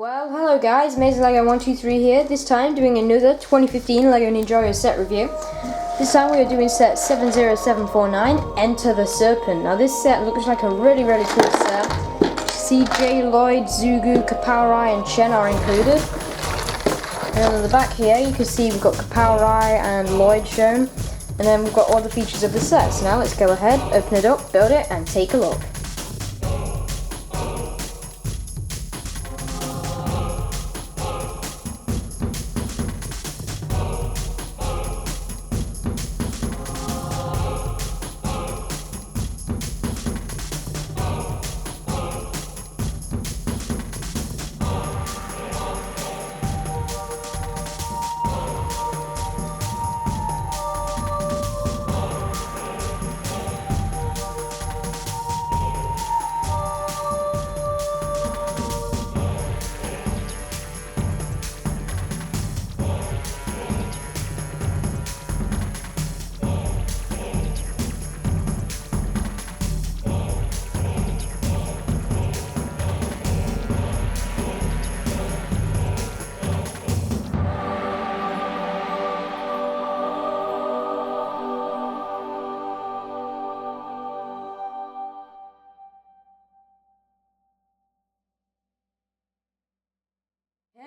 Well, hello guys, Amazing Lego 123 here, this time doing another 2015 Lego Ninjago set review. This time we are doing set 70749, Enter the Serpent. Now this set looks like a really cool set. CJ, Lloyd, Zugu, Kapau'Rai and Chen are included. And then on the back here you can see we've got Kapau'Rai and Lloyd shown. And then we've got all the features of the set. So now let's go ahead, open it up, build it and take a look.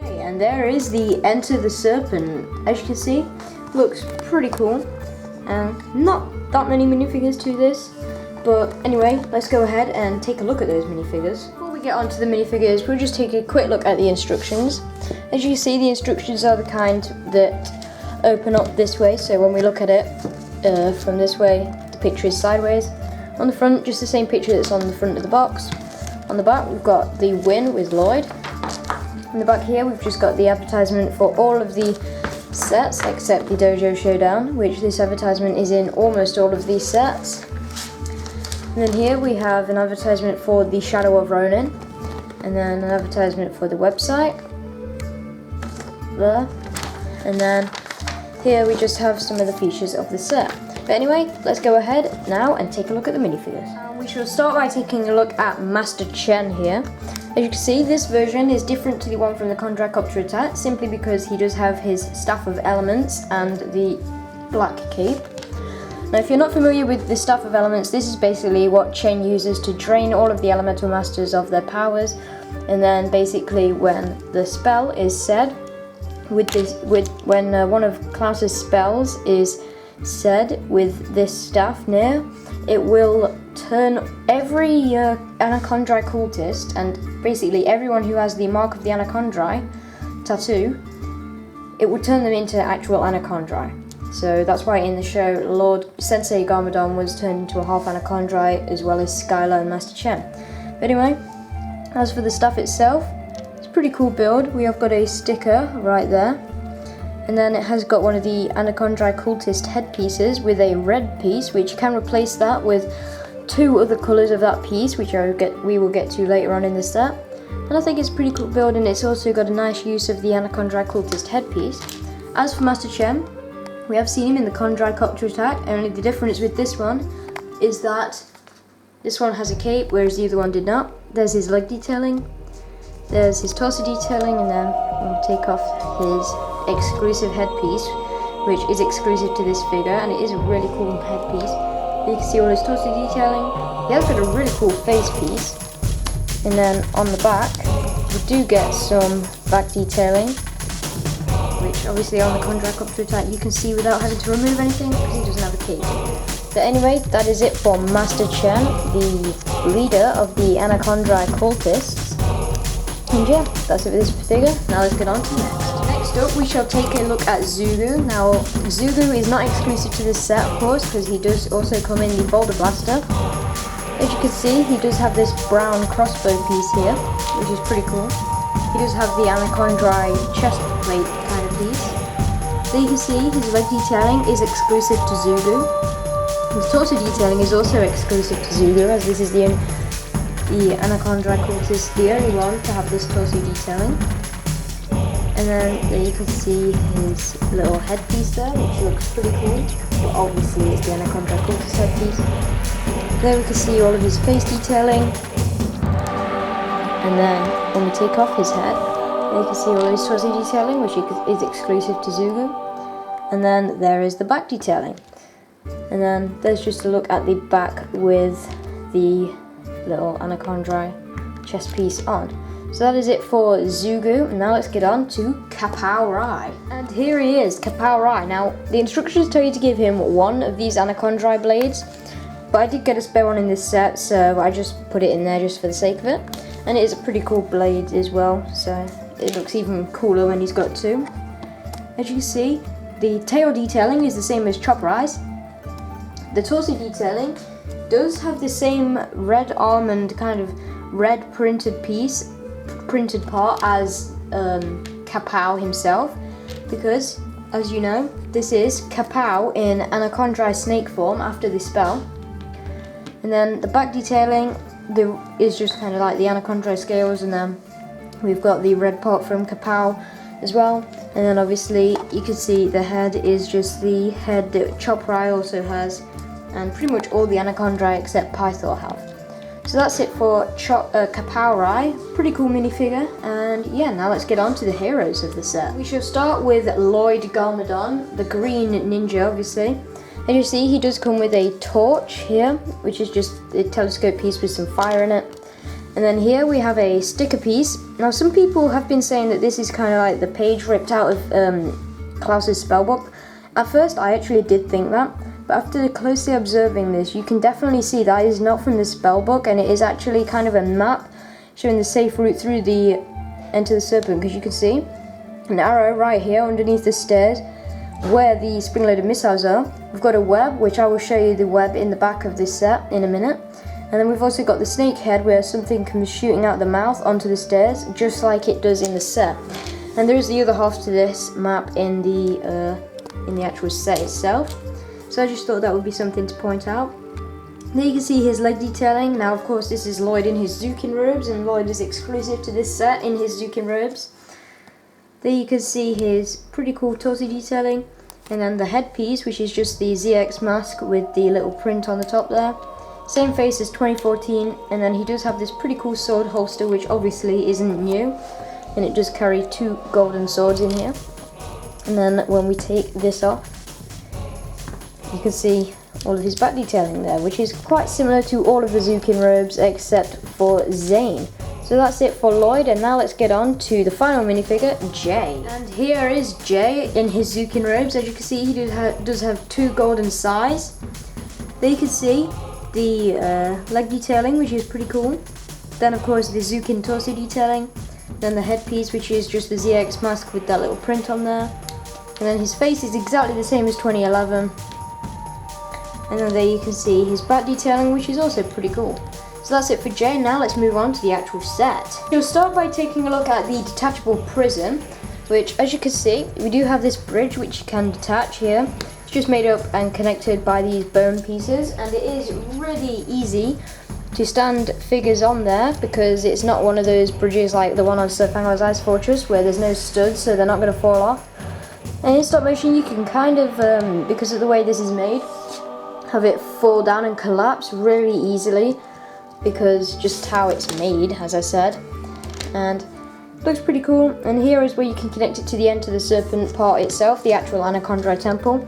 And there is the Enter the Serpent. As you can see, looks pretty cool. And not that many minifigures to this. But anyway, let's go ahead and take a look at those minifigures. Before we get onto the minifigures, we'll just take a quick look at the instructions. As you can see, the instructions are the kind that open up this way. So when we look at it from this way, the picture is sideways. On the front, just the same picture that's on the front of the box. On the back, we've got the win with Lloyd. In the back here we've just got the advertisement for all of the sets except the Dojo Showdown, which this advertisement is in almost all of these sets. And then here we have an advertisement for the Shadow of Ronin, and then an advertisement for the website there, and then here we just have some of the features of the set. But anyway, let's go ahead now and take a look at the minifigures. We shall start by taking a look at Master Chen here. As you can see, this version is different to the one from the Anacondrai attack, simply because he does have his Staff of Elements and the black cape. Now if you're not familiar with the Staff of Elements, this is basically what Chen uses to drain all of the Elemental Masters of their powers, and then basically when the spell is said, when one of Klaus's spells is said with this staff near, it will turn every Anacondrai cultist, and basically everyone who has the mark of the Anacondrai tattoo, it will turn them into actual Anacondrai. So that's why in the show Lord Sensei Garmadon was turned into a half Anacondrai, as well as Skylar and Master Chen. But anyway, as for the stuff itself, it's a pretty cool build. We have got a sticker right there, and then it has got one of the Anacondrai cultist headpieces with a red piece, which you can replace that with two other colours of that piece, which we will get to later on in the set. And I think it's a pretty cool build, and it's also got a nice use of the Anacondrai cultist headpiece. As for Master Chen, we have seen him in the Anacondrai Copter attack, and only the difference with this one is that this one has a cape, whereas the other one did not. There's his leg detailing, there's his torso detailing, and then we'll take off his exclusive headpiece, which is exclusive to this figure, and it is a really cool headpiece. You can see all his torso detailing. He has got a really cool face piece. And then on the back, we do get some back detailing, which obviously on the Anacondrai Copter attack you can see without having to remove anything because he doesn't have a cape. But anyway, that is it for Master Chen, the leader of the Anacondrai cultists. And yeah, that's it for this figure. Now let's get on to next. Next up, we shall take a look at Zugu. Now, Zugu is not exclusive to this set, of course, because he does also come in the Boulder Blaster. As you can see, he does have this brown crossbow piece here, which is pretty cool. He does have the Anacondrai chest plate kind of piece. There you can see his leg detailing is exclusive to Zugu. His torso detailing is also exclusive to Zugu, as this is the Anacondrai cultist, the only one to have this torso detailing. And then there you can see his little headpiece there, which looks pretty cool. But obviously it's the Anacondrai cultist headpiece. There we can see all of his face detailing. And then when we take off his head, There you can see all his torso detailing, which is exclusive to Zugu. And then there is the back detailing. And then there's just a look at the back with the little Anacondrai chest piece on. So that is it for Zugu. Now let's get on to Kapau'Rai. And here he is, Kapau'Rai. Now the instructions tell you to give him one of these Anacondrai blades, but I did get a spare one in this set, so I just put it in there just for the sake of it. And it is a pretty cool blade as well, so it looks even cooler when he's got two. As you can see, the tail detailing is the same as Kapau'Rai's. The torso detailing does have the same red almond kind of red printed part as Kapau himself, because as you know, this is Kapau in Anacondrai snake form after the spell. And then the back detailing is just kind of like the Anacondrai scales, and then we've got the red part from Kapau as well. And then obviously you can see the head is just the head that Kapau'Rai also has, and pretty much all the Anacondrai except Pythor have. So that's it for Kapau'Rai. Pretty cool minifigure, and yeah, now let's get on to the heroes of the set. We shall start with Lloyd Garmadon, the green ninja obviously. As you see, he does come with a torch here, which is just a telescope piece with some fire in it. And then here we have a sticker piece. Now some people have been saying that this is kind of like the page ripped out of Klaus's spellbook. At first I actually did think that, but after closely observing this, you can definitely see that it is not from the spellbook, and it is actually kind of a map showing the safe route through the Enter the Serpent, because you can see an arrow right here underneath the stairs where the spring-loaded missiles are. We've got a web, which I will show you the web in the back of this set in a minute. And then we've also got the snake head where something comes shooting out the mouth onto the stairs, just like it does in the set. And there is the other half to this map in the actual set itself. So I just thought that would be something to point out. There you can see his leg detailing. Now of course this is Lloyd in his Zukin robes, and Lloyd is exclusive to this set in his Zukin robes. There you can see his pretty cool torso detailing, and then the headpiece, which is just the ZX mask with the little print on the top there. Same face as 2014, and then he does have this pretty cool sword holster, which obviously isn't new, and it does carry two golden swords in here. And then when we take this off, you can see all of his back detailing there, which is quite similar to all of the Zukin robes except for Zane. So that's it for Lloyd, and now let's get on to the final minifigure, Jay. And here is Jay in his Zukin robes. As you can see, he does have two golden sides. There you can see the leg detailing, which is pretty cool. Then of course the Zukin torso detailing. Then the headpiece, which is just the ZX mask with that little print on there. And then his face is exactly the same as 2011. And then there you can see his back detailing, which is also pretty cool. So that's it for Jay. Now let's move on to the actual set. We'll start by taking a look at the detachable prison, which, as you can see, we do have this bridge which you can detach here. It's just made up and connected by these bone pieces, and it is really easy to stand figures on there because it's not one of those bridges like the one on Serpent's Ice Fortress where there's no studs, so they're not going to fall off. And in stop motion you can kind of, because of the way this is made, have it fall down and collapse really easily, because just how it's made, as I said. And looks pretty cool. And here is where you can connect it to the Enter the Serpent part itself, the actual Anacondrai Temple.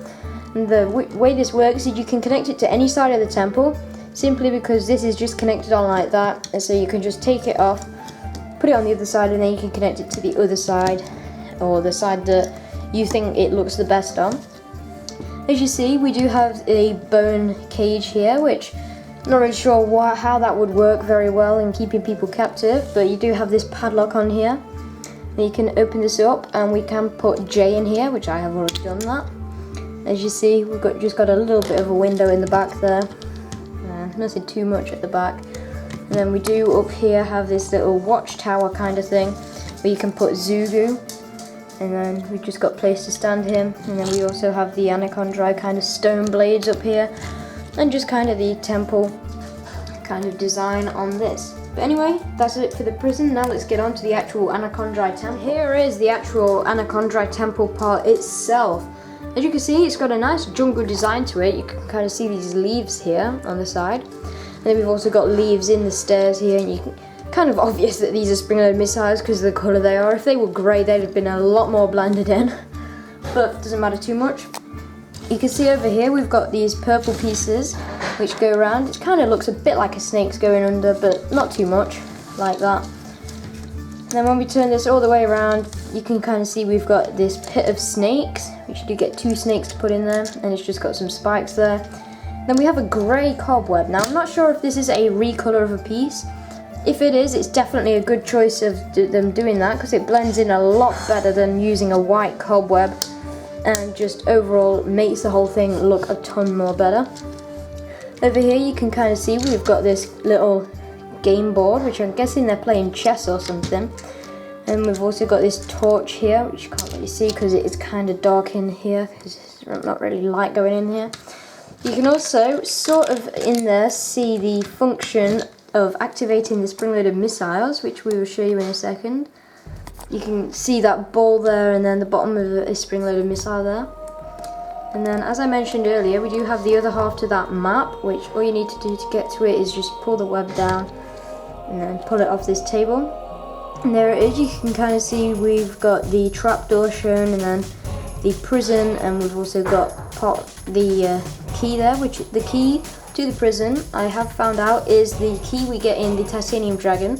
And the way this works is you can connect it to any side of the temple, simply because this is just connected on like that, and so you can just take it off, put it on the other side, and then you can connect it to the other side, or the side that you think it looks the best on. As you see, we do have a bone cage here, which I'm not really sure how that would work very well in keeping people captive, but you do have this padlock on here. And you can open this up, and we can put Jay in here, which I have already done that. As you see, we've just got a little bit of a window in the back there. Nothing too much at the back. And then we do up here have this little watchtower kind of thing, where you can put Zugu. And then we've just got place to stand him. And then we also have the Anacondrai kind of stone blades up here, and just kind of the temple kind of design on this. But anyway, that's it for the prison. Now let's get on to the actual Anacondrai Temple. Here is the actual Anacondrai Temple part itself. As you can see, it's got a nice jungle design to it. You can kind of see these leaves here on the side. And then we've also got leaves in the stairs here, and you can kind of obvious that these are spring-loaded missiles because of the colour they are. If they were grey, they'd have been a lot more blended in, but it doesn't matter too much. You can see over here we've got these purple pieces which go around. It kind of looks a bit like a snake's going under, but not too much like that. And then when we turn this all the way around, you can kind of see we've got this pit of snakes, which you do get 2 snakes to put in there, and it's just got some spikes there. Then we have a grey cobweb. Now I'm not sure if this is a recolor of a piece. If it is, it's definitely a good choice of them doing that because it blends in a lot better than using a white cobweb, and just overall makes the whole thing look a ton more better. Over here you can kind of see we've got this little game board, which I'm guessing they're playing chess or something. And we've also got this torch here, which you can't really see because it is kind of dark in here because there's not really light going in here. You can also sort of in there see the function of activating the spring-loaded missiles, which we will show you in a second. You can see that ball there and then the bottom of a spring-loaded missile there. And then, as I mentioned earlier, we do have the other half to that map, which all you need to do to get to it is just pull the web down and then pull it off this table. And there it is. You can kind of see we've got the trapdoor shown and then the prison, and we've also got the key there, which the key to the prison I have found out is the key we get in the Titanium Dragon.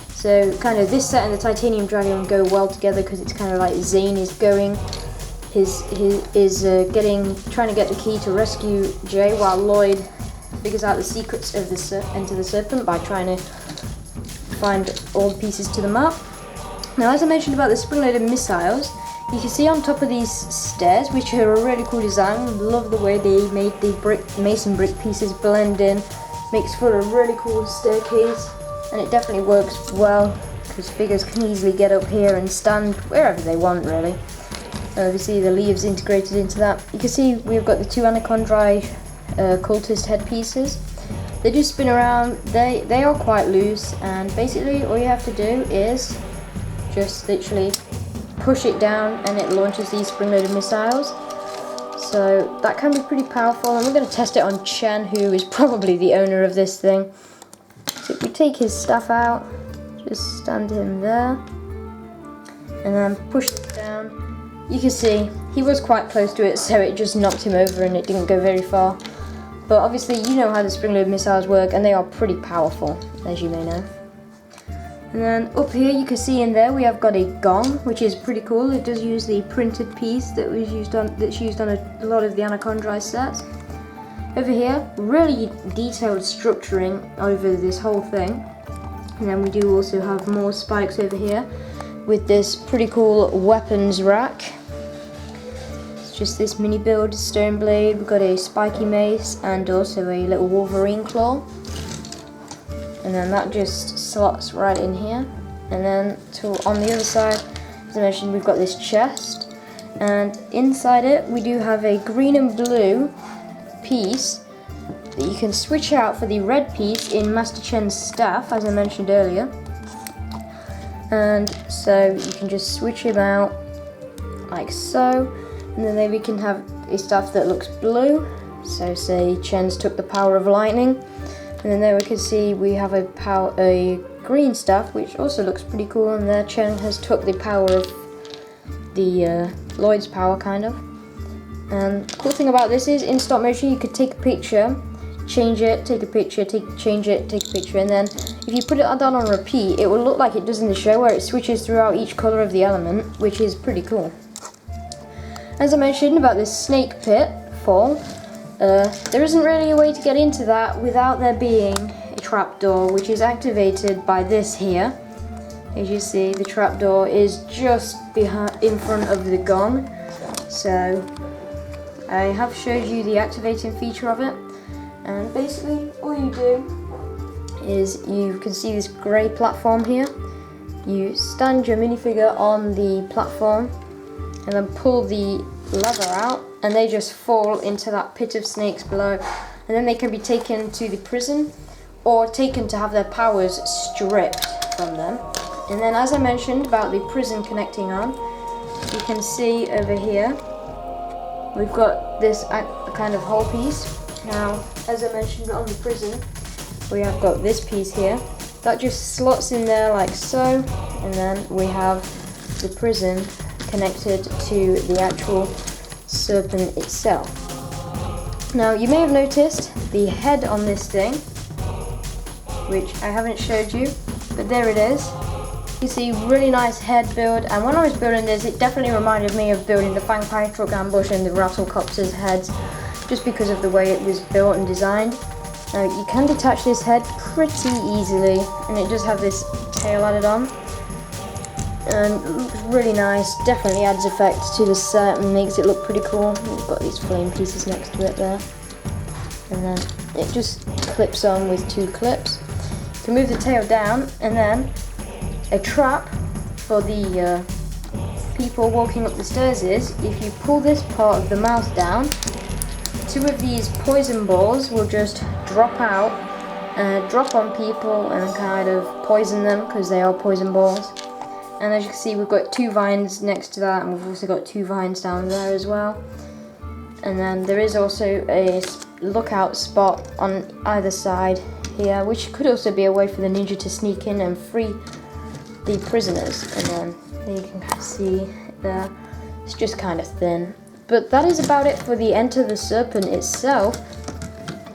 So kind of this set and the Titanium Dragon go well together because it's kind of like Zane is going, trying to get the key to rescue Jay, while Lloyd figures out the secrets of the Enter the Serpent by trying to find all the pieces to the map. Now, as I mentioned about the spring-loaded missiles, you can see on top of these stairs, which are a really cool design. Love the way they made the mason brick pieces blend in. Makes for a really cool staircase, and it definitely works well because figures can easily get up here and stand wherever they want, really. Obviously the leaves integrated into that. You can see we've got the 2 Anacondrai cultist headpieces. They just spin around. They are quite loose, and basically all you have to do is just literally push it down and it launches these spring-loaded missiles. So that can be pretty powerful, and we're going to test it on Chen, who is probably the owner of this thing. So if we take his stuff out, just stand him there and then push it down. You can see he was quite close to it, so it just knocked him over and it didn't go very far. But obviously you know how the spring-loaded missiles work, and they are pretty powerful, as you may know. And then up here you can see in there we have got a gong, which is pretty cool. It does use the printed piece that's used on a lot of the Anacondrai sets. Over here, really detailed structuring over this whole thing. And then we do also have more spikes over here with this pretty cool weapons rack. It's just this mini build stone blade. We've got a spiky mace and also a little Wolverine claw. And then that just slots right in here. And then on the other side, as I mentioned, we've got this chest, and inside it we do have a green and blue piece that you can switch out for the red piece in Master Chen's staff, as I mentioned earlier. And so you can just switch him out like so, and then maybe we can have a staff that looks blue. So say Chen's took the power of lightning. And then there we can see we have a green staff, which also looks pretty cool, and there Chen has took the power of the Lloyd's power, kind of. And the cool thing about this is, in stop motion you could take a picture, change it, take a picture, change it, take a picture, and then if you put it down on repeat, it will look like it does in the show, where it switches throughout each colour of the element, which is pretty cool. As I mentioned about this snake pit fall, there isn't really a way to get into that without there being a trapdoor, which is activated by this here. As you see, the trapdoor is just in front of the gong. So I have showed you the activating feature of it, and basically all you do is you can see this grey platform here. You stand your minifigure on the platform and then pull the lever out, and they just fall into that pit of snakes below, and then they can be taken to the prison or taken to have their powers stripped from them. And then, as I mentioned about the prison connecting on, you can see over here we've got this kind of whole piece. Now, as I mentioned on the prison, we have got this piece here, that just slots in there like so, and then we have the prism connected to the actual serpent itself. Now you may have noticed the head on this thing, which I haven't showed you, but there it is. You see, really nice head build, and when I was building this, it definitely reminded me of building the Fang Pai Truck Ambush and the Rattlecopter's heads, just because of the way it was built and designed. Now you can detach this head pretty easily, and it does have this tail added on, and it looks really nice. Definitely adds effect to the set and makes it look pretty cool. We've got these flame pieces next to it there, and then it just clips on with 2 clips. You can move the tail down, and then a trap for the people walking up the stairs is, if you pull this part of the mouth down, 2 of these poison balls will just drop out, drop on people and kind of poison them, because they are poison balls. And as you can see, we've got 2 vines next to that, and we've also got 2 vines down there as well. And then there is also a lookout spot on either side here, which could also be a way for the ninja to sneak in and free the prisoners. And then there you can see there, it's just kind of thin. But that is about it for the Enter the Serpent itself.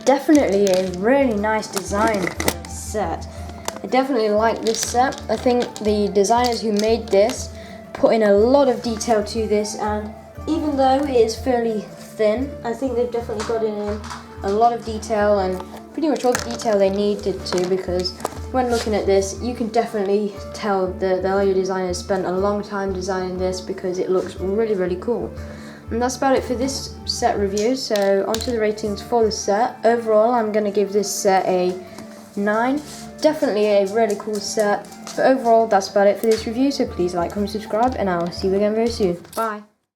Definitely a really nice design for the set. I definitely like this set. I think the designers who made this put in a lot of detail to this, and even though it is fairly thin, I think they've definitely got in a lot of detail, and pretty much all the detail they needed to, because when looking at this, you can definitely tell that the Lego designers spent a long time designing this, because it looks really, really cool. And that's about it for this set review. So onto the ratings for the set. Overall, I'm going to give this set a 9. Definitely a really cool set. But overall, that's about it for this review. So please like, comment, subscribe, and I'll see you again very soon. Bye.